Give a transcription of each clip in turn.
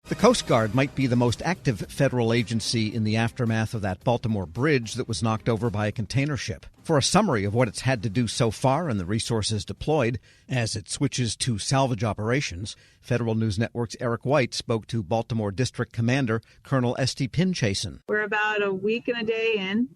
The Coast Guard might be the most active federal agency in the aftermath of that Baltimore bridge that was knocked over by a container ship. For a summary of what it's had to do so far and the resources deployed as it switches to salvage operations, Federal News Network's Eric White spoke to Baltimore District Commander Col Estee Pinchasin. We're about a week and a day in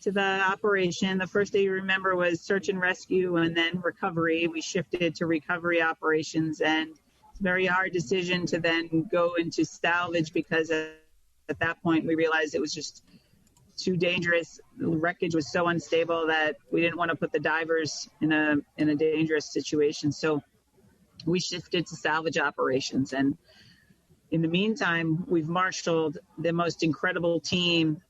to the operation. The first day, you remember, was search and rescue and then recovery. We shifted to recovery operations, and very hard decision to then go into salvage because at that point we realized it was just too dangerous. The wreckage was so unstable that we didn't want to put the divers in a dangerous situation. So we shifted to salvage operations. And in the meantime, we've marshaled the most incredible team,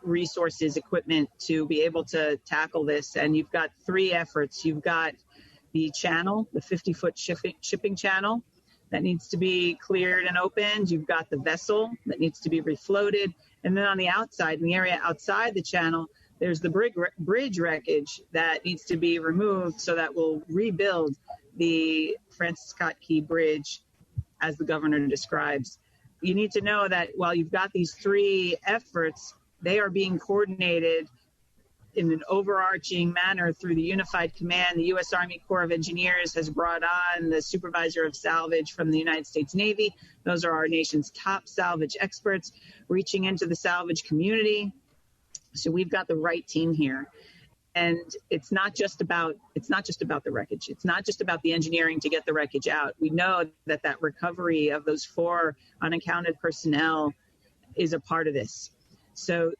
resources, equipment to be able to tackle this. And you've got three efforts. You've got the channel, the 50-foot shipping channel, that needs to be cleared and opened. You've got the vessel that needs to be refloated. And then on the outside, in the area outside the channel, there's the bridge wreckage that needs to be removed so that we'll rebuild the Francis Scott Key Bridge as the governor describes. You need to know that while you've got these three efforts, they are being coordinated in an overarching manner through the Unified Command. The U.S. Army Corps of Engineers has brought on the supervisor of salvage from the United States Navy. Those are our nation's top salvage experts reaching into the salvage community. So we've got the right team here. And it's not just about the wreckage. It's not just about the engineering to get the wreckage out. We know that recovery of those 4 unaccounted personnel is a part of this. So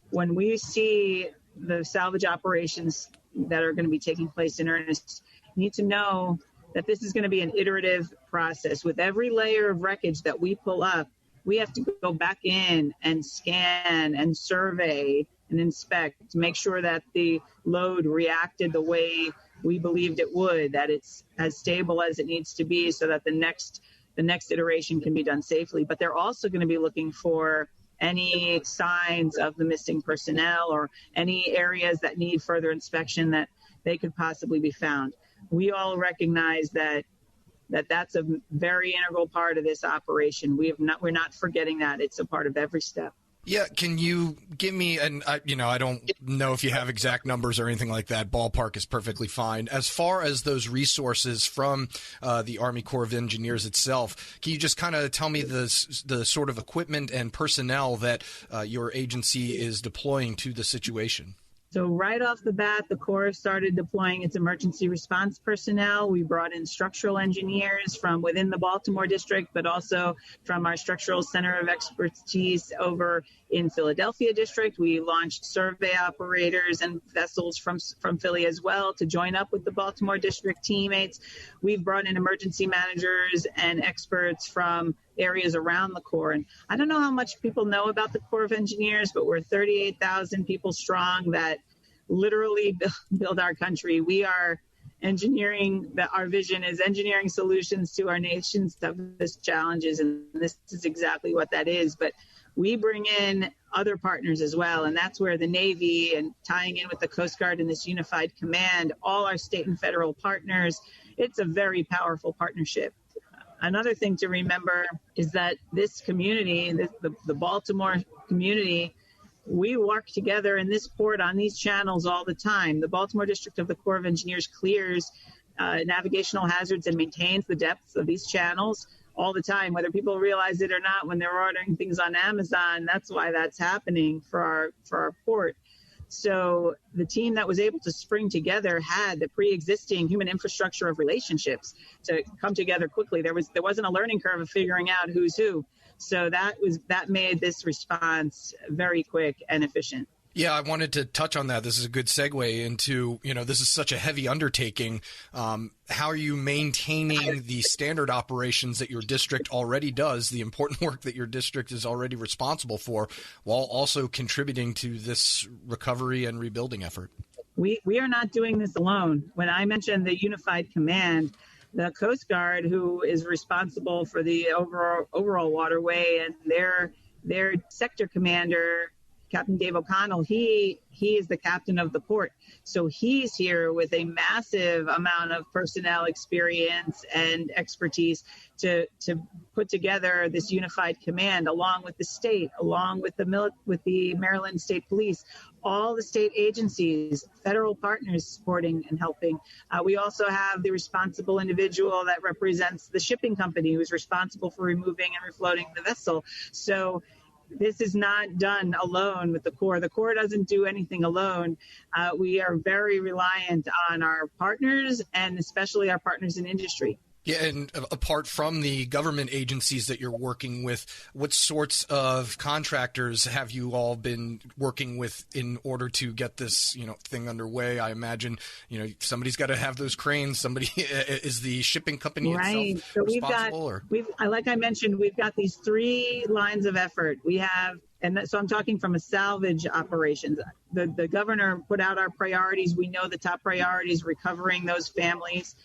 when we see the salvage operations that are going to be taking place in earnest, need to know that this is going to be an iterative process. With every layer of wreckage that we pull up, we have to go back in and scan and survey and inspect to make sure that the load reacted the way we believed it would, that it's as stable as it needs to be so that the next iteration can be done safely. But they're also going to be looking for any signs of the missing personnel or any areas that need further inspection that they could possibly be found. We all recognize that's a very integral part of this operation. We're not forgetting that. It's a part of every step. Yeah, can you give me I don't know if you have exact numbers or anything like that. Ballpark is perfectly fine. As far as those resources from the Army Corps of Engineers itself, can you just kind of tell me the sort of equipment and personnel that your agency is deploying to the situation? So right off the bat, the Corps started deploying its emergency response personnel. We brought in structural engineers from within the Baltimore District, but also from our Structural Center of Expertise over in Philadelphia District. We launched survey operators and vessels from Philly as well to join up with the Baltimore District teammates. We've brought in emergency managers and experts from areas around the Corps. And I don't know how much people know about the Corps of Engineers, but we're 38,000 people strong that literally build our country. We are engineering, our vision is engineering solutions to our nation's toughest challenges, and this is exactly what that is. But we bring in other partners as well, and that's where the Navy, and tying in with the Coast Guard and this unified command, all our state and federal partners, it's a very powerful partnership. Another thing to remember is that this community, the Baltimore community, we work together in this port on these channels all the time. The Baltimore District of the Corps of Engineers clears navigational hazards and maintains the depths of these channels all the time, whether people realize it or not. When they're ordering things on Amazon, that's why that's happening for our port. So the team that was able to spring together had the pre-existing human infrastructure of relationships to come together quickly. There wasn't a learning curve of figuring out who's who. So that made this response very quick and efficient. Yeah, I wanted to touch on that. This is a good segue into, this is such a heavy undertaking. How are you maintaining the standard operations that your district already does, the important work that your district is already responsible for, while also contributing to this recovery and rebuilding effort? We are not doing this alone. When I mentioned the unified command, the Coast Guard, who is responsible for the overall waterway, and their sector commander Captain Dave O'Connell, he is the captain of the port. So he's here with a massive amount of personnel experience and expertise to put together this unified command, along with the state, along with the Maryland State Police, all the state agencies, federal partners supporting and helping. We also have the responsible individual that represents the shipping company who is responsible for removing and refloating the vessel. So this is not done alone with the Corps. The Corps doesn't do anything alone. We are very reliant on our partners, and especially our partners in industry. Yeah, and apart from the government agencies that you're working with, what sorts of contractors have you all been working with in order to get this, thing underway? I imagine, somebody's got to have those cranes. Somebody is the shipping company itself responsible? Like I mentioned, we've got these 3 lines of effort. We have, so I'm talking from a salvage operations. The governor put out our priorities. We know the top priorities: recovering those families,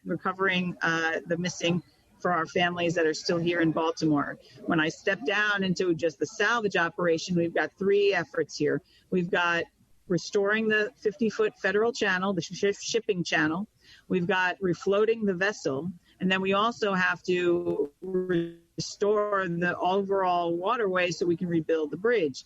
recovering the missing for our families that are still here in Baltimore. When I step down into just the salvage operation, we've got 3 efforts here. We've got restoring the 50-foot federal channel, the shipping channel. We've got refloating the vessel. And then we also have to restore the overall waterway so we can rebuild the bridge.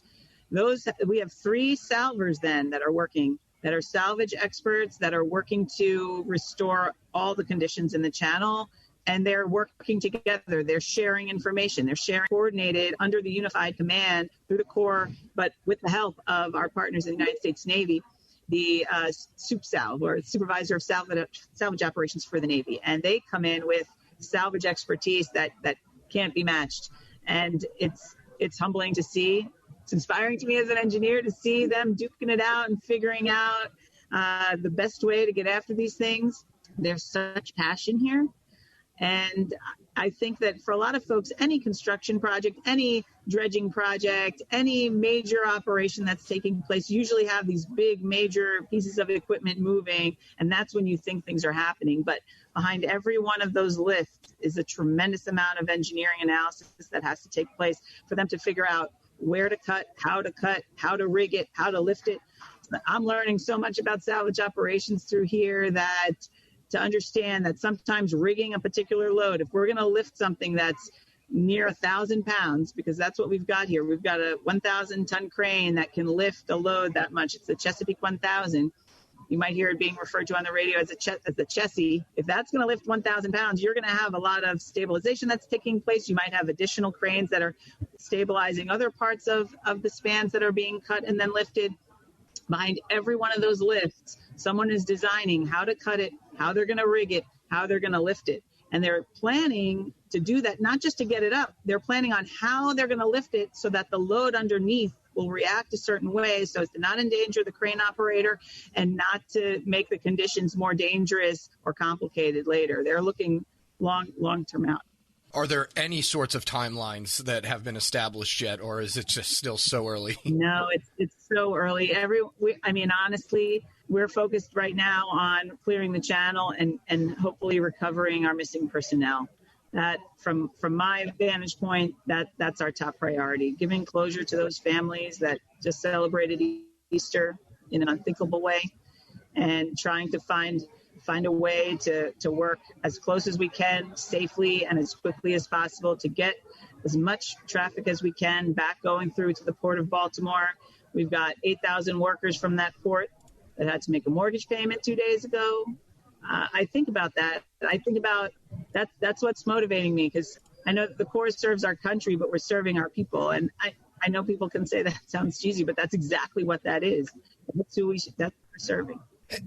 We have 3 salvers then that are working, that are salvage experts that are working to restore all the conditions in the channel, and they're working together. They're sharing information. They're sharing coordinated under the unified command through the Corps, but with the help of our partners in the United States Navy, the SUPSAL, or Supervisor of Salvage Operations for the Navy. And they come in with salvage expertise that can't be matched. And it's humbling to see. It's inspiring to me as an engineer to see them duking it out and figuring out the best way to get after these things. There's such passion here. And I think that for a lot of folks, any construction project, any dredging project, any major operation that's taking place usually have these big major pieces of equipment moving. And that's when you think things are happening. But behind every one of those lifts is a tremendous amount of engineering analysis that has to take place for them to figure out where to cut, how to rig it, how to lift it. I'm learning so much about salvage operations through here that to understand that sometimes rigging a particular load, if we're going to lift something that's near 1,000 pounds, because that's what we've got here. We've got a 1,000-ton crane that can lift a load that much. It's the Chesapeake 1000. You might hear it being referred to on the radio as the Chessie. If that's going to lift 1,000 pounds, you're going to have a lot of stabilization that's taking place. You might have additional cranes that are stabilizing other parts of the spans that are being cut and then lifted. Behind every one of those lifts, someone is designing how to cut it, how they're going to rig it, how they're going to lift it. And they're planning to do that, not just to get it up. They're planning on how they're going to lift it so that the load underneath will react a certain way so as to not endanger the crane operator and not to make the conditions more dangerous or complicated later. They're looking long-term out. Are there any sorts of timelines that have been established yet, or is it just still so early? No, it's so early. Honestly, we're focused right now on clearing the channel and hopefully recovering our missing personnel. That, from my vantage point, that's our top priority. Giving closure to those families that just celebrated Easter in an unthinkable way, and trying to find a way to work as close as we can, safely and as quickly as possible, to get as much traffic as we can back going through to the Port of Baltimore. We've got 8,000 workers from that port that had to make a mortgage payment 2 days ago. I think about that. I think about that's what's motivating me, because I know the Corps serves our country, but we're serving our people. And I know people can say that sounds cheesy, but that's exactly what that is. That's who we're serving.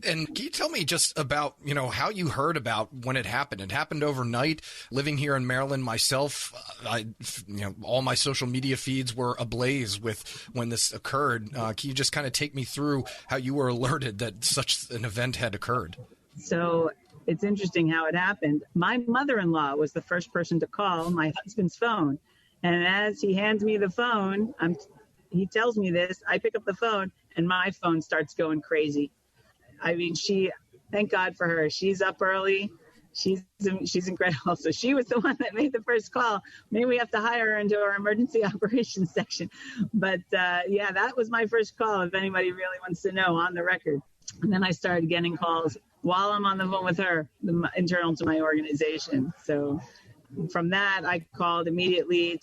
And can you tell me just about, how you heard about when it happened? It happened overnight. Living here in Maryland myself, all my social media feeds were ablaze with when this occurred. Can you just kind of take me through how you were alerted that such an event had occurred? So it's interesting how it happened. My mother-in-law was the first person to call my husband's phone. And as he hands me the phone, he tells me this, I pick up the phone and my phone starts going crazy. I mean, thank God for her. She's up early she's incredible. So she was the one that made the first call. Maybe we have to hire her into our emergency operations section. But yeah, that was my first call, if anybody really wants to know, on the record. And then I started getting calls while I'm on the phone with her, internal to my organization. So from that, I called immediately